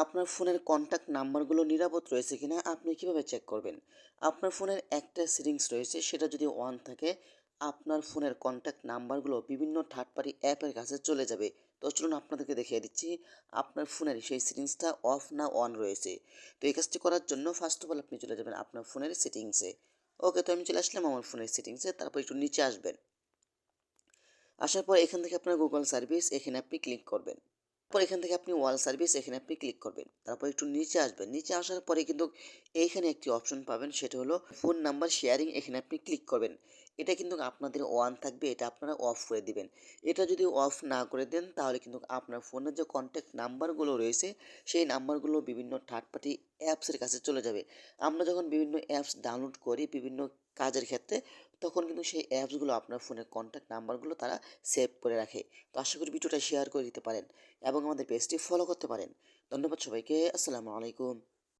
আপনার ফোনের কন্ট্যাক্ট নাম্বারগুলো নিরাপদ রয়েছে কিনা আপনি কিভাবে চেক করবেন? আপনার ফোনের একটা সেটিংস রয়েছে, সেটা যদি অন থাকে, আপনার ফোনের কন্ট্যাক্ট নাম্বারগুলো বিভিন্ন থার্ড পার্টি অ্যাপের কাছে চলে যাবে। তো চলুন আপনাদেরকে দেখিয়ে দিচ্ছি আপনার ফোনের সেই সেটিংসটা অফ না অন রয়েছে। তো এই কাজটি করার জন্য ফার্স্ট অফ অল আপনি চলে যাবেন আপনার ফোনের সেটিংসে। ওকে, তো আমি চলে আসলাম আমার ফোনের সেটিংসে, তারপর একটু নিচে আসবেন। আসার পর এখান থেকে আপনার গুগল সার্ভিস, এখানে আপনি ক্লিক করবেন। তারপর এখান থেকে আপনি ওয়াল সার্ভিস, এখানে আপনি ক্লিক করবেন। তারপর একটু নিচে আসবেন। নিচে আসার পরে কিন্তু এইখানে একটি অপশন পাবেন, সেটা হলো ফোন নাম্বার শেয়ারিং, এখানে আপনি ক্লিক করবেন। এটা কিন্তু আপনাদের অন থাকবে, এটা আপনারা অফ করে দিবেন। এটা যদি অফ না করে দেন তাহলে কিন্তু আপনার ফোনের যে কন্ট্যাক্ট নাম্বারগুলো রয়েছে সেই নাম্বারগুলো বিভিন্ন থার্ড পার্টি অ্যাপসের কাছে চলে যাবে। আমরা যখন বিভিন্ন অ্যাপস ডাউনলোড করি বিভিন্ন কাজের ক্ষেত্রে, তখন কিন্তু সেই অ্যাপসগুলো আপনার ফোনের কন্ট্যাক্ট নাম্বারগুলো তারা সেভ করে রাখে। তো আশা করি ভিডিওটা শেয়ার করে দিতে পারেন এবং আমাদের পেজটি ফলো করতে পারেন। ধন্যবাদ সবাইকে। আসসালামু আলাইকুম।